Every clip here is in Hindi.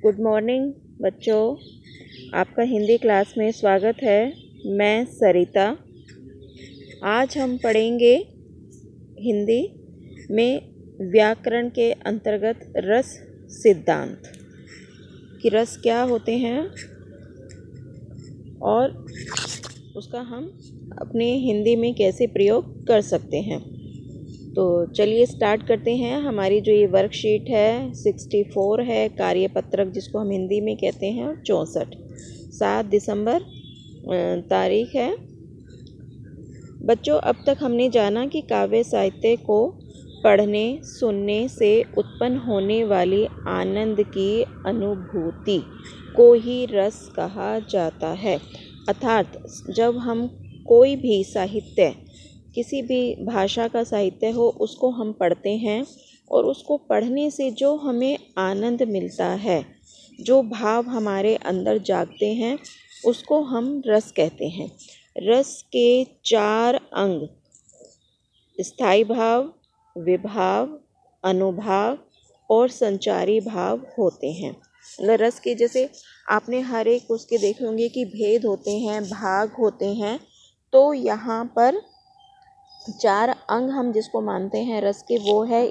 गुड मॉर्निंग बच्चों, आपका हिंदी क्लास में स्वागत है। मैं सरिता। आज हम पढ़ेंगे हिंदी में व्याकरण के अंतर्गत रस सिद्धांत कि रस क्या होते हैं और उसका हम अपने हिंदी में कैसे प्रयोग कर सकते हैं। तो चलिए स्टार्ट करते हैं। हमारी जो ये वर्कशीट है 64 है, कार्यपत्रक जिसको हम हिंदी में कहते हैं, और 64 7 दिसंबर तारीख है। बच्चों, अब तक हमने जाना कि काव्य साहित्य को पढ़ने सुनने से उत्पन्न होने वाली आनंद की अनुभूति को ही रस कहा जाता है। अर्थात जब हम कोई भी साहित्य, किसी भी भाषा का साहित्य हो, उसको हम पढ़ते हैं और उसको पढ़ने से जो हमें आनंद मिलता है, जो भाव हमारे अंदर जागते हैं, उसको हम रस कहते हैं। रस के 4 अंग स्थायी भाव, विभाव, अनुभाव और संचारी भाव होते हैं। रस के जैसे आपने हर एक उसके देखे होंगे कि भेद होते हैं, भाग होते हैं। तो यहाँ पर 4 अंग हम जिसको मानते हैं रस के, वो है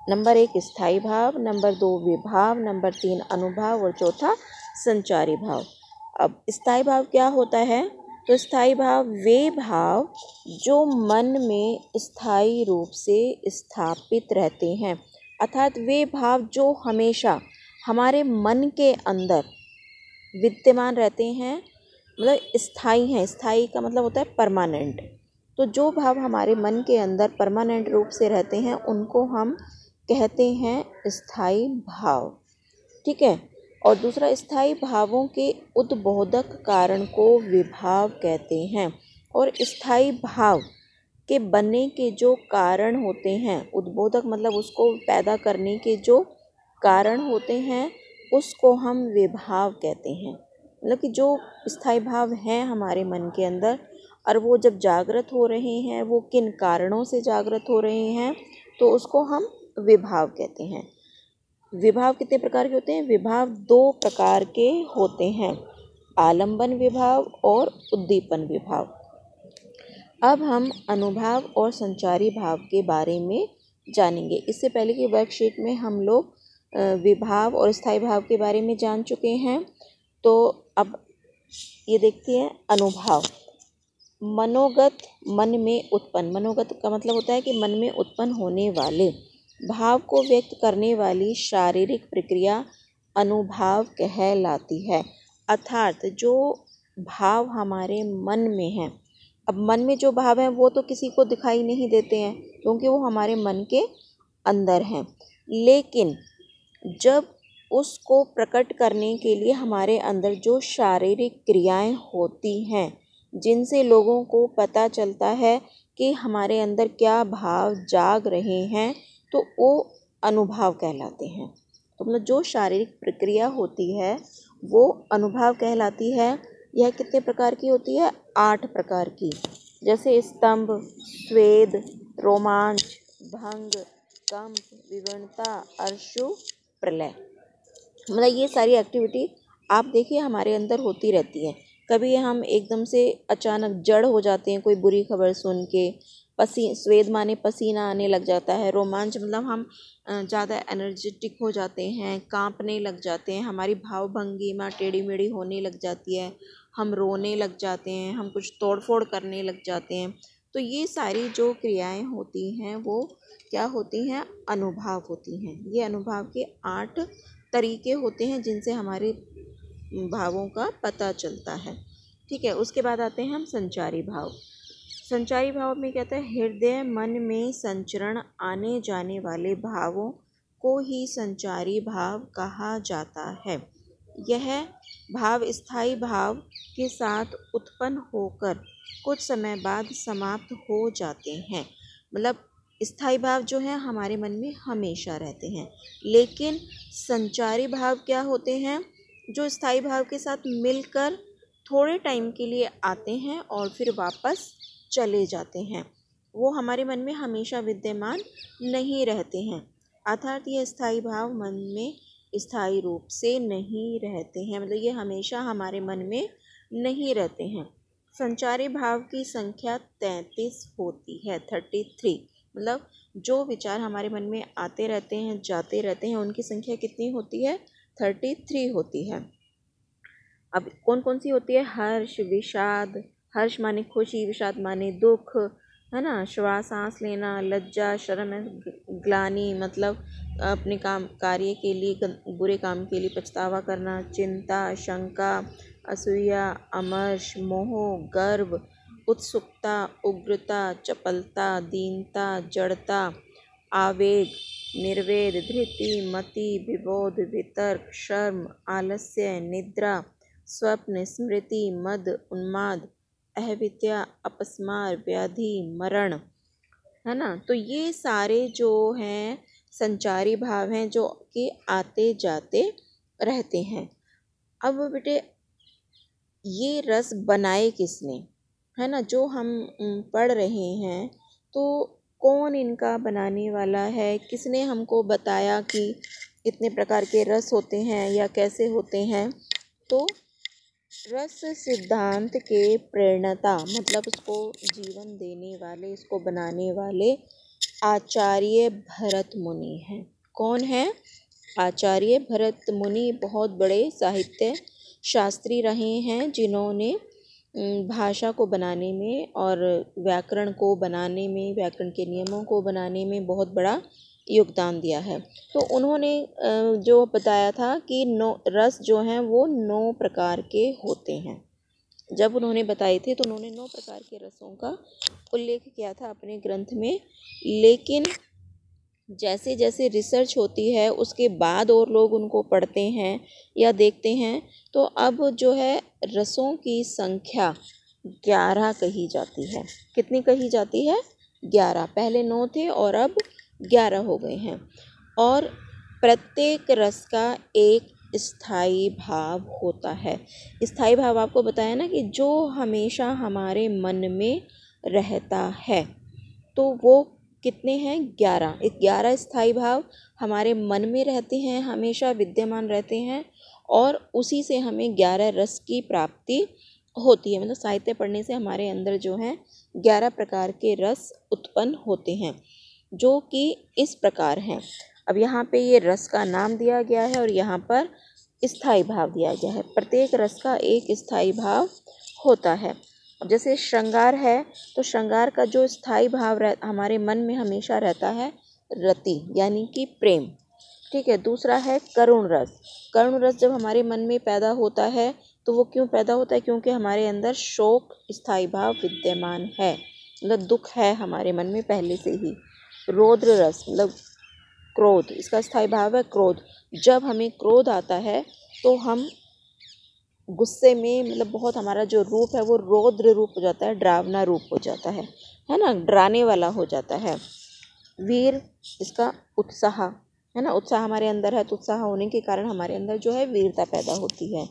नंबर 1 स्थायी भाव, नंबर 2 विभाव, नंबर 3 अनुभाव और चौथा संचारी भाव। अब स्थायी भाव क्या होता है? तो स्थायी भाव वे भाव जो मन में स्थायी रूप से स्थापित रहते हैं। अर्थात वे भाव जो हमेशा हमारे मन के अंदर विद्यमान रहते हैं, मतलब स्थायी हैं। स्थायी का मतलब होता है परमानेंट। तो जो भाव हमारे मन के अंदर परमानेंट रूप से रहते हैं, उनको हम कहते हैं स्थायी भाव। ठीक है। और दूसरा, स्थायी भावों के उद्बोधक कारण को विभाव कहते हैं। और स्थायी भाव के बनने के जो कारण होते हैं, उद्बोधक मतलब उसको पैदा करने के जो कारण होते हैं, उसको हम विभाव कहते हैं। मतलब कि जो स्थायी भाव हैं हमारे मन के अंदर और वो जब जागृत हो रहे हैं, वो किन कारणों से जागृत हो रहे हैं, तो उसको हम विभाव कहते हैं। विभाव कितने प्रकार के होते हैं? विभाव 2 प्रकार के होते हैं, आलंबन विभाव और उद्दीपन विभाव। अब हम अनुभाव और संचारी भाव के बारे में जानेंगे। इससे पहले की वर्कशीट में हम लोग विभाव और स्थायी भाव के बारे में जान चुके हैं। तो अब ये देखते हैं अनुभाव। मनोगत, मन में उत्पन्न। मनोगत का मतलब होता है कि मन में उत्पन्न होने वाले भाव को व्यक्त करने वाली शारीरिक प्रक्रिया अनुभाव कहलाती है। अर्थात जो भाव हमारे मन में हैं, अब मन में जो भाव हैं वो तो किसी को दिखाई नहीं देते हैं क्योंकि वो हमारे मन के अंदर हैं। लेकिन जब उसको प्रकट करने के लिए हमारे अंदर जो शारीरिक क्रियाएं होती हैं, जिनसे लोगों को पता चलता है कि हमारे अंदर क्या भाव जाग रहे हैं, तो वो अनुभाव कहलाते हैं। तो मतलब जो शारीरिक प्रक्रिया होती है वो अनुभाव कहलाती है। यह कितने प्रकार की होती है? 8 प्रकार की। जैसे स्तंभ, स्वेद, रोमांच, भंग, कंप, विवरणता, अर्शु, प्रलय। मतलब ये सारी एक्टिविटी आप देखिए हमारे अंदर होती रहती है। कभी हम एकदम से अचानक जड़ हो जाते हैं कोई बुरी खबर सुन के, स्वेद माने पसीना आने लग जाता है, रोमांच मतलब हम ज़्यादा एनर्जेटिक हो जाते हैं, कांपने लग जाते हैं, हमारी भाव भंगिमा टेढ़ी मेढ़ी होने लग जाती है, हम रोने लग जाते हैं, हम कुछ तोड़फोड़ करने लग जाते हैं। तो ये सारी जो क्रियाएं होती हैं वो क्या होती हैं? अनुभाव होती हैं। ये अनुभाव के 8 तरीके होते हैं जिनसे हमारे भावों का पता चलता है। ठीक है। उसके बाद आते हैं हम संचारी भाव। संचारी भाव में क्या होता है? हृदय मन में संचरण आने जाने वाले भावों को ही संचारी भाव कहा जाता है। यह भाव स्थायी भाव के साथ उत्पन्न होकर कुछ समय बाद समाप्त हो जाते हैं। मतलब स्थायी भाव जो है हमारे मन में हमेशा रहते हैं, लेकिन संचारी भाव क्या होते हैं? जो स्थायी भाव के साथ मिलकर थोड़े टाइम के लिए आते हैं और फिर वापस चले जाते हैं। वो हमारे मन में हमेशा विद्यमान नहीं रहते हैं। अर्थात ये स्थायी भाव मन में स्थायी रूप से नहीं रहते हैं, मतलब ये हमेशा हमारे मन में नहीं रहते हैं। संचारी भाव की संख्या 33 होती है, 33। मतलब जो विचार हमारे मन में आते रहते हैं, जाते रहते हैं, उनकी संख्या कितनी होती है? 33 होती है। अब कौन कौन सी होती है? हर्ष, विषाद, हर्ष माने खुशी, विषाद माने दुख, है ना, श्वास सांस लेना, लज्जा, शर्म, ग्लानि मतलब अपने कार्य के लिए, बुरे काम के लिए पछतावा करना, चिंता, शंका, असूया, अमर्ष, मोह, गर्व, उत्सुकता, उग्रता, चपलता, दीनता, जड़ता, आवेग, निर्वेद, धृति, मति, विबोध, वितर्क, शर्म, आलस्य, निद्रा, स्वप्न, स्मृति, मद, उन्माद, अहविद्या, अपस्मार, व्याधि, मरण, है ना। तो ये सारे जो हैं संचारी भाव हैं जो कि आते जाते रहते हैं। अब बेटे ये रस बनाए किसने, है ना, जो हम पढ़ रहे हैं, तो कौन इनका बनाने वाला है? किसने हमको बताया कि इतने प्रकार के रस होते हैं या कैसे होते हैं? तो रस सिद्धांत के प्रेरणता मतलब इसको जीवन देने वाले, इसको बनाने वाले आचार्य भरत मुनि हैं। कौन है? आचार्य भरत मुनि बहुत बड़े साहित्य शास्त्री रहे हैं, जिन्होंने भाषा को बनाने में और व्याकरण को बनाने में, व्याकरण के नियमों को बनाने में बहुत बड़ा योगदान दिया है। तो उन्होंने जो बताया था कि 9 रस जो हैं वो 9 प्रकार के होते हैं। जब उन्होंने बताए थे तो उन्होंने 9 प्रकार के रसों का उल्लेख किया था अपने ग्रंथ में। लेकिन जैसे जैसे रिसर्च होती है उसके बाद और लोग उनको पढ़ते हैं या देखते हैं, तो अब जो है रसों की संख्या 11 कही जाती है। कितनी कही जाती है? 11। पहले 9 थे और अब 11 हो गए हैं। और प्रत्येक रस का एक स्थायी भाव होता है। स्थायी भाव आपको बताया ना कि जो हमेशा हमारे मन में रहता है, तो वो कितने हैं? 11। 11 स्थायी भाव हमारे मन में रहते हैं, हमेशा विद्यमान रहते हैं, और उसी से हमें 11 रस की प्राप्ति होती है। मतलब साहित्य पढ़ने से हमारे अंदर जो है 11 प्रकार के रस उत्पन्न होते हैं, जो कि इस प्रकार हैं। अब यहाँ पे ये रस का नाम दिया गया है और यहाँ पर स्थायी भाव दिया गया है। प्रत्येक रस का एक स्थायी भाव होता है। अब जैसे श्रृंगार है, तो श्रृंगार का जो स्थायी भाव हमारे मन में हमेशा रहता है, रति यानी कि प्रेम। ठीक है। दूसरा है करुण रस। करुण रस जब हमारे मन में पैदा होता है, तो वो क्यों पैदा होता है? क्योंकि हमारे अंदर शोक स्थायी भाव विद्यमान है, मतलब दुख है हमारे मन में पहले से ही। रौद्र रस मतलब क्रोध, इसका स्थायी भाव है क्रोध। जब हमें क्रोध आता है तो हम गुस्से में, मतलब बहुत हमारा जो रूप है वो रौद्र रूप हो जाता है, डरावना रूप हो जाता है ना, डराने वाला हो जाता है। वीर, इसका उत्साह है ना, उत्साह हमारे अंदर है, तो उत्साह होने के कारण हमारे अंदर जो है वीरता पैदा होती है।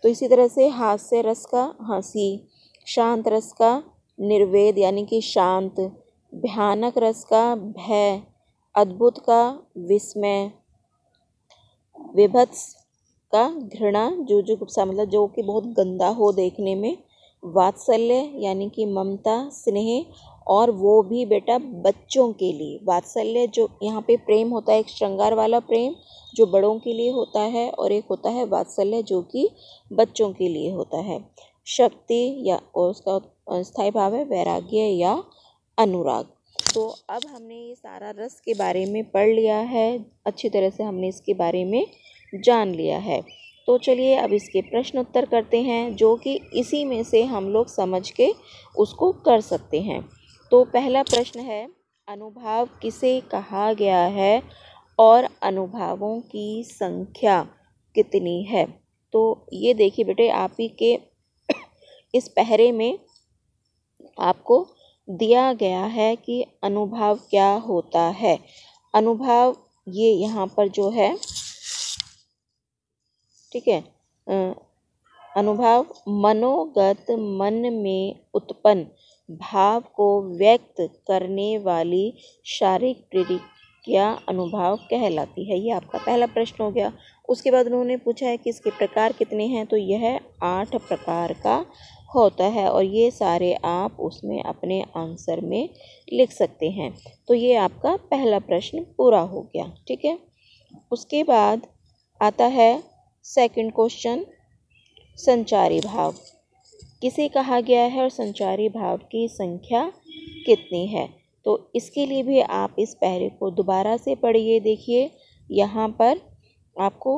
तो इसी तरह से हास्य रस का हंसी, शांत रस का निर्वेद यानी कि शांत, भयानक रस का भय, अद्भुत का विस्मय, विभत्स का घृणा, जुजुगुप्सा मतलब जो कि बहुत गंदा हो देखने में, वात्सल्य यानी कि ममता, स्नेह, और वो भी बेटा बच्चों के लिए। वात्सल्य जो यहाँ पे प्रेम होता है, एक श्रृंगार वाला प्रेम जो बड़ों के लिए होता है, और एक होता है वात्सल्य जो कि बच्चों के लिए होता है। शक्ति या और उसका स्थायी भाव है वैराग्य या अनुराग। तो अब हमने ये सारा रस के बारे में पढ़ लिया है, अच्छी तरह से हमने इसके बारे में जान लिया है। तो चलिए अब इसके प्रश्न उत्तर करते हैं, जो कि इसी में से हम लोग समझ के उसको कर सकते हैं। तो पहला प्रश्न है, अनुभाव किसे कहा गया है और अनुभावों की संख्या कितनी है? तो ये देखिए बेटे, आप ही के इस पहरे में आपको दिया गया है कि अनुभाव क्या होता है। अनुभाव ये यहाँ पर जो है, ठीक है, अनुभाव मनोगत मन में उत्पन्न भाव को व्यक्त करने वाली शारीरिक प्रतिक्रिया अनुभाव कहलाती है। ये आपका पहला प्रश्न हो गया। उसके बाद उन्होंने पूछा है कि इसके प्रकार कितने हैं, तो यह 8 प्रकार का होता है और ये सारे आप उसमें अपने आंसर में लिख सकते हैं। तो ये आपका पहला प्रश्न पूरा हो गया। ठीक है, उसके बाद आता है सेकंड क्वेश्चन, संचारी भाव किसे कहा गया है और संचारी भाव की संख्या कितनी है। तो इसके लिए भी आप इस पैरे को दोबारा से पढ़िए। देखिए यहाँ पर आपको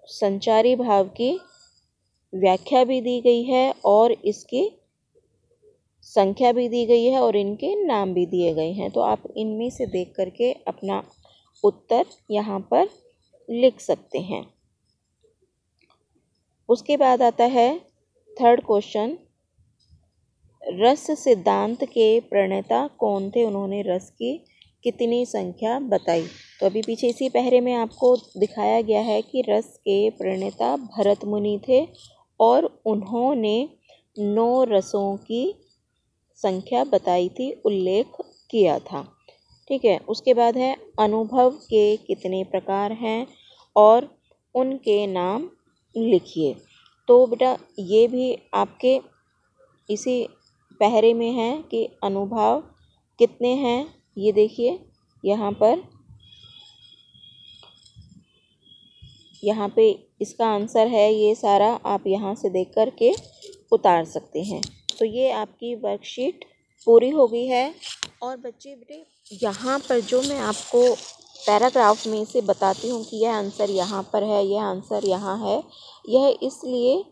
संचारी भाव की व्याख्या भी दी गई है और इसकी संख्या भी दी गई है और इनके नाम भी दिए गए हैं। तो आप इनमें से देख करके अपना उत्तर यहाँ पर लिख सकते हैं। उसके बाद आता है थर्ड क्वेश्चन, रस सिद्धांत के प्रणेता कौन थे, उन्होंने रस की कितनी संख्या बताई। तो अभी पीछे इसी पहरे में आपको दिखाया गया है कि रस के प्रणेता भरत मुनि थे और उन्होंने 9 रसों की संख्या बताई थी, उल्लेख किया था। ठीक है, उसके बाद है अनुभव के कितने प्रकार हैं और उनके नाम लिखिए। तो बेटा ये भी आपके इसी पहरे में है कि अनुभव कितने हैं। ये देखिए यहाँ पे इसका आंसर है, ये सारा आप यहाँ से देख कर के उतार सकते हैं। तो ये आपकी वर्कशीट पूरी हो गई है। और बच्चे बेटे यहाँ पर जो मैं आपको पैराग्राफ में से बताती हूँ कि यह आंसर यहाँ पर है, यह आंसर यहाँ है, यह इसलिए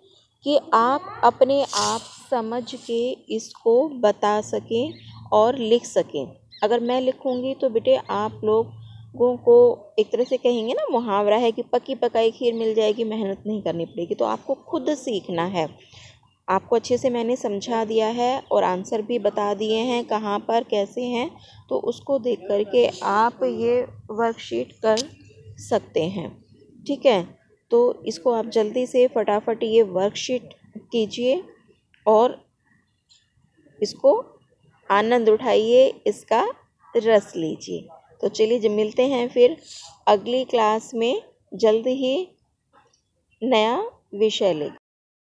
कि आप अपने आप समझ के इसको बता सकें और लिख सकें। अगर मैं लिखूँगी तो बेटे आप लोगों को एक तरह से कहेंगे ना, मुहावरा है कि पकी पकाई खीर मिल जाएगी, मेहनत नहीं करनी पड़ेगी। तो आपको खुद सीखना है। आपको अच्छे से मैंने समझा दिया है और आंसर भी बता दिए हैं कहाँ पर कैसे हैं। तो उसको देख करके आप ये वर्कशीट कर सकते हैं। ठीक है, तो इसको आप जल्दी से फटाफट ये वर्कशीट कीजिए और इसको आनंद उठाइए, इसका रस लीजिए। तो चलिए जब मिलते हैं फिर अगली क्लास में जल्द ही नया विषय लेकर।